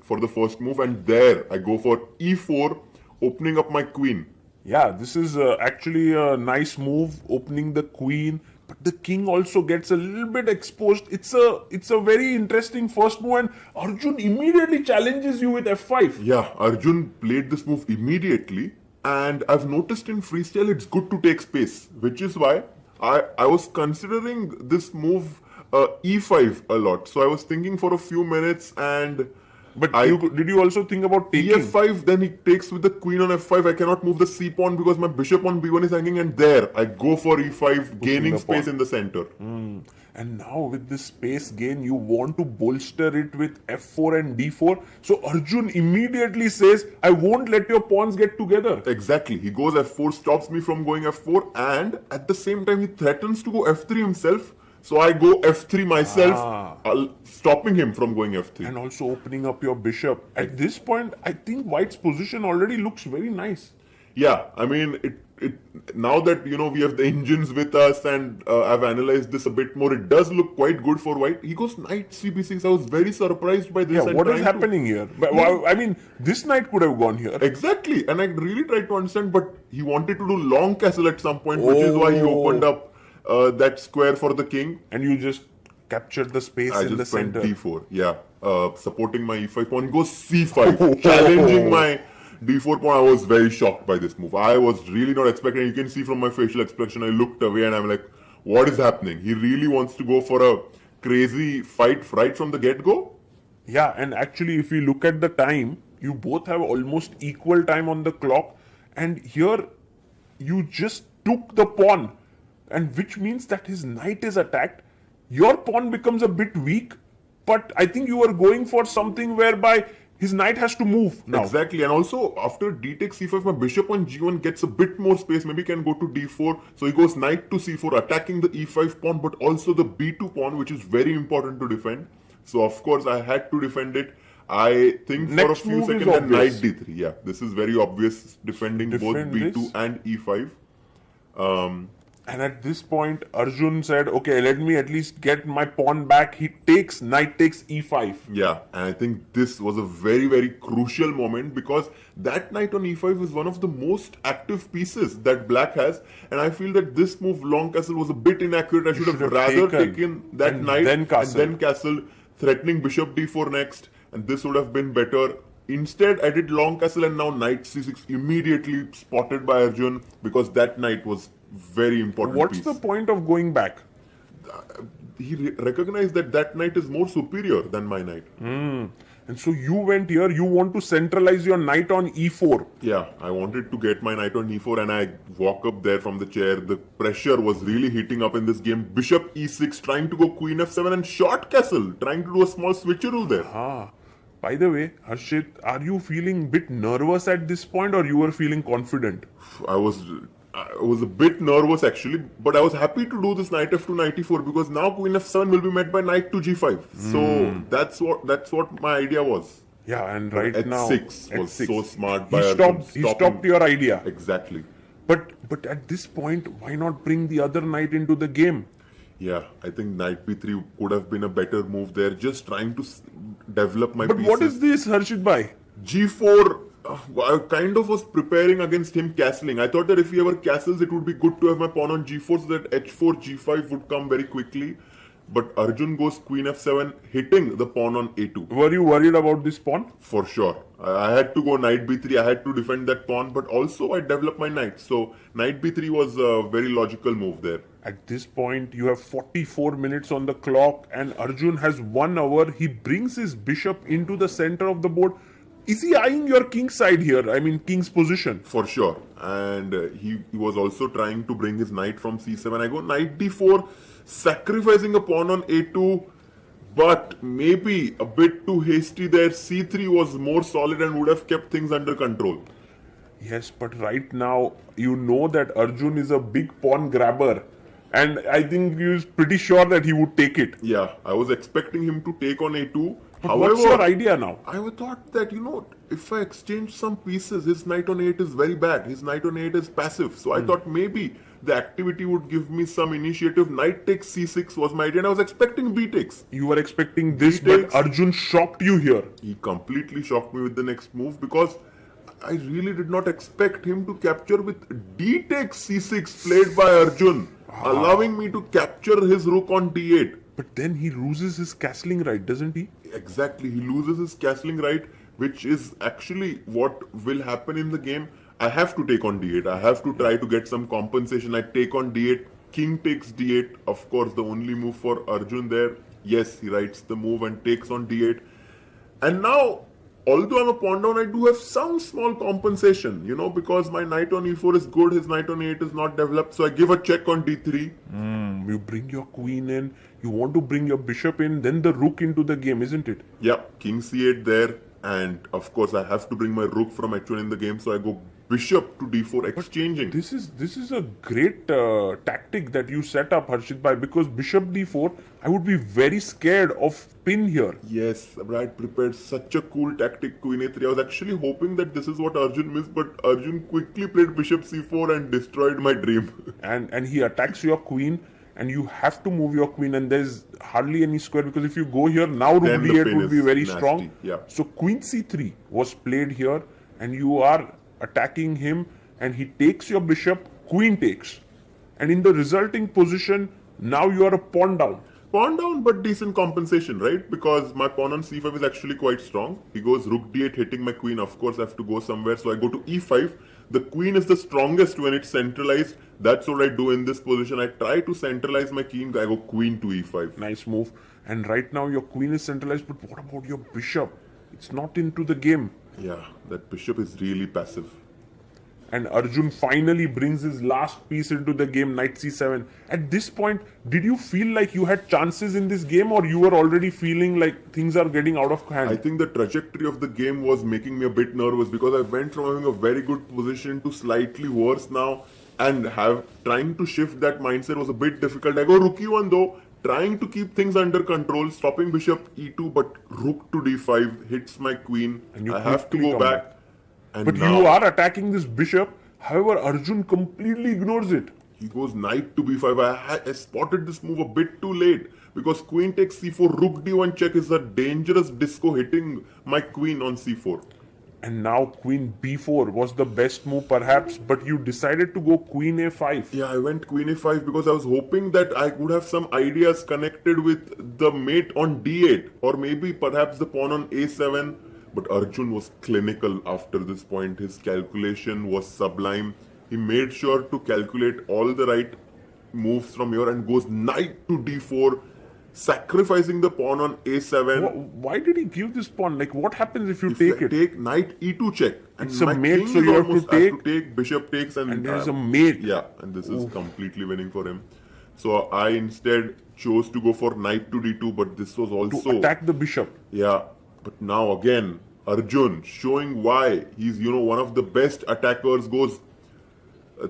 for the first move, and there I go for e4, opening up my queen. Yeah, this is actually a nice move, opening the queen, but the king also gets a little bit exposed. It's a very interesting first move, and Arjun immediately challenges you with f5. Yeah, Arjun played this move immediately, and I've noticed in freestyle it's good to take space, which is why I was considering this move e5 a lot. So I was thinking for a few minutes, and But did you also think about taking? ef5, then he takes with the queen on f5. I cannot move the c pawn because my bishop on b1 is hanging, and there I go for e5, gaining the space pawn. in the center. And now with this space gain, you want to bolster it with f4 and d4. So Arjun immediately says, I won't let your pawns get together. Exactly. He goes f4, stops me from going f4, and at the same time, he threatens to go f3 himself. So I go f3 myself, stopping him from going f3. And also opening up your bishop. At this point, I think White's position already looks very nice. Yeah, I mean, now that, we have the engines with us, and I've analyzed this a bit more, it does look quite good for White. He goes knight cb6. I was very surprised by this. Yeah, what is happening here? But, I mean, this knight could have gone here. Exactly, and I really tried to understand, but he wanted to do long castle at some point, which is why he opened up that square for the king. And you just captured the space in the center. d4, yeah, supporting my e5 pawn. He goes c5, challenging my d4 pawn. I was very shocked by this move. I was really not expecting. You can see from my facial expression, I looked away and I'm like, what is happening? He really wants to go for a crazy fight right from the get-go? Yeah, and actually if you look at the time, you both have almost equal time on the clock, and here you just took the pawn, and which means that his knight is attacked. Your pawn becomes a bit weak, but I think you are going for something whereby his knight has to move now. Exactly, and also after d takes c5, my bishop on g1 gets a bit more space, maybe can go to d4, so he goes knight to c4, attacking the e5 pawn, but also the b2 pawn, which is very important to defend. So of course I had to defend it. I think for a few seconds, and knight d3. Yeah, this is very obvious, defending both b2 this. and e5. And at this point, Arjun said, okay, let me at least get my pawn back. He takes, knight takes e5. Yeah, and I think this was a very, very crucial moment, because that knight on e5 is one of the most active pieces that black has, and I feel that this move, long castle, was a bit inaccurate. I should have rather taken that knight and then castle, threatening bishop d4 next, and this would have been better. Instead, I did long castle, and now knight c6 immediately spotted by Arjun, because that knight was very important. What's the point of going back? He recognized that that knight is more superior than my knight. And so you went here, you want to centralize your knight on e4. Yeah, I wanted to get my knight on e4, and I walk up there from the chair. The pressure was really heating up in this game. Bishop e6, trying to go queen f7, and short castle, trying to do a small switcheroo there. By the way, Harshit, are you feeling a bit nervous at this point, or you were feeling confident? I was a bit nervous actually, but I was happy to do this knight f2, knight e4, because now queen f7 will be met by knight to g5. So that's what my idea was. Yeah, and right at now six was six. so smart by He stopped your idea. Exactly. But at this point, why not bring the other knight into the game? Yeah, I think knight b3 could have been a better move there. Just trying to develop my But pieces. what is this, Harshit bhai? g4. I kind of was preparing against him castling. I thought that if he ever castles, it would be good to have my pawn on g4, so that h4, g5 would come very quickly. But Arjun goes queen f7, hitting the pawn on a2. Were you worried about this pawn? For sure. I had to go knight b3. I had to defend that pawn, but also I developed my knight. So knight b3 was a very logical move there. At this point, you have 44 minutes on the clock, and Arjun has 1 hour. He brings his bishop into the center of the board. Is he eyeing your king's side here? I mean, king's position. For sure. And he was also trying to bring his knight from c7. I go knight d4, sacrificing a pawn on a2, but maybe a bit too hasty there. c3 was more solid and would have kept things under control. Yes, but right now, you know that Arjun is a big pawn grabber. And I think he was pretty sure that he would take it. Yeah, I was expecting him to take on a2, But what's your idea now? I thought that, if I exchange some pieces, his knight on 8 is very bad. His knight on 8 is passive. So I thought maybe the activity would give me some initiative. Knight takes c6 was my idea, and I was expecting b takes. You were expecting this, B takes. but Arjun shocked you here. He completely shocked me with the next move because I really did not expect him to capture with d takes c6 played by Arjun, allowing me to capture his rook on d8. But then he loses his castling right, doesn't he? Exactly, he loses his castling right, which is actually what will happen in the game. I have to take on d8. I have to try to get some compensation. I take on d8. King takes d8. Of course, the only move for Arjun there. Yes, he writes the move and takes on d8. And now, although I'm a pawn down, I do have some small compensation, because my knight on e4 is good, his knight on e8 is not developed, so I give a check on d3. You bring your queen in, you want to bring your bishop in, then the rook into the game, isn't it? Yeah, king c8 there, and of course I have to bring my rook from h1 in the game, so I go bishop to d4 exchanging. This is a great tactic that you set up, Harshit bhai, because bishop d4, I would be very scared of pin here. Yes, I prepared such a cool tactic, queen a3. I was actually hoping that this is what Arjun missed, but Arjun quickly played bishop c4 and destroyed my dream. And he attacks your queen, and you have to move your queen, and there's hardly any square, because if you go here, now rook Then the d8 pin would be is very nasty, strong. yeah. So queen c3 was played here, and you are attacking him, and he takes your bishop, queen takes. And in the resulting position, now you are a pawn down. Pawn down, but decent compensation, right? Because my pawn on c5 is actually quite strong. He goes rook d8, hitting my queen. Of course, I have to go somewhere, so I go to e5. The queen is the strongest when it's centralized. That's what I do in this position. I try to centralize my king. I go queen to e5. Nice move. And right now your queen is centralized, but what about your bishop? It's not into the game. Yeah, that bishop is really passive. And Arjun finally brings his last piece into the game, knight c7. At this point, did you feel like you had chances in this game, or you were already feeling like things are getting out of hand? I think the trajectory of the game was making me a bit nervous because I went from having a very good position to slightly worse now, and trying to shift that mindset was a bit difficult. I go rook e1 though, trying to keep things under control, stopping bishop e2, but rook to d5 hits my queen. And you I have to quickly go come back. And But now you are attacking this bishop. However, Arjun completely ignores it. he goes knight to b5. I spotted this move a bit too late because queen takes c4, rook d1 check is a dangerous disco hitting my queen on c4. And now queen b4 was the best move perhaps, but you decided to go queen a5. Yeah, I went queen a5 because I was hoping that I would have some ideas connected with the mate on d8 or maybe perhaps the pawn on a7. But Arjun was clinical after this point. His calculation was sublime. He made sure to calculate all the right moves from here and goes knight to d4, sacrificing the pawn on a7. Why did he give this pawn? Like, what happens if you take it? Take knight e2 check. And It's a my mate, king so is you have to almost- I have take- bishop takes And there is a mate. Yeah, and this is completely winning for him. So I instead chose to go for knight to d2, but this was also... To attack the bishop. Yeah, but now again, Arjun showing why he's, one of the best attackers goes...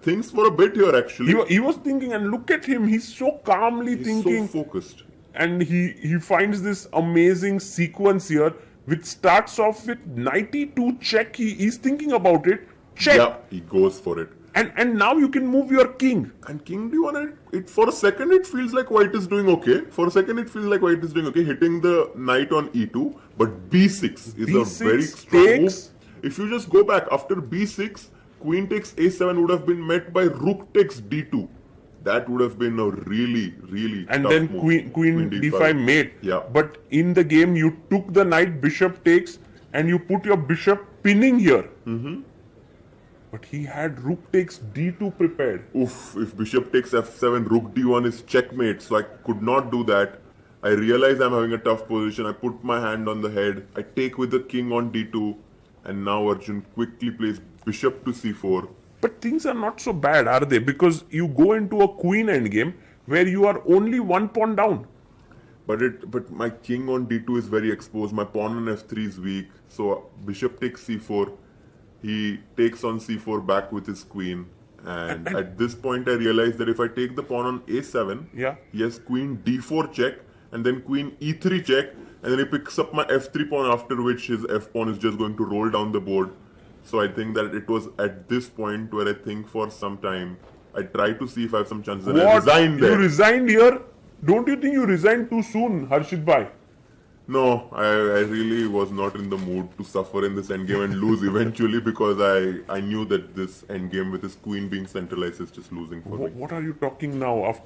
things for a bit here actually. He was thinking, and look at him, he's so calmly He's thinking. so focused. And he finds this amazing sequence here, which starts off with knight e2 check. He's thinking about it. Check. Yeah, he goes for it. And now you can move your king. And king d1, it for a second it feels like white is doing okay. For a second it feels like white is doing okay, hitting the knight on e2. But b6 is B6 a very strong takes- move. If you just go back after b6, queen takes a7 would have been met by rook takes d2. That would have been a really, really And tough then move. queen d5 mate. Yeah. But in the game, you took the knight, bishop takes, and you put your bishop pinning here. But he had rook takes d2 prepared. Oof, if bishop takes f7, rook d1 is checkmate, so I could not do that. I realize I'm having a tough position. I put my hand on the head. I take with the king on d2, and now Arjun quickly plays bishop to c4. But things are not so bad, are they? Because you go into a queen endgame where you are only one pawn down. But my king on d2 is very exposed. My pawn on f3 is weak. So bishop takes c4. He takes on c4 back with his queen. And at this point I realize that if I take the pawn on a7, Yeah. he has queen d4 check. and then queen e3 check, and then he picks up my f3 pawn, after which his f pawn is just going to roll down the board. So I think that it was at this point where I think for some time I tried to see if I have some chances, and I What? resigned You there. resigned here? Don't you think you resigned too soon, Harshit bhai? No, I really was not in the mood to suffer in this endgame and lose eventually, because I knew that this endgame with his queen being centralized is just losing for me. What are you talking now after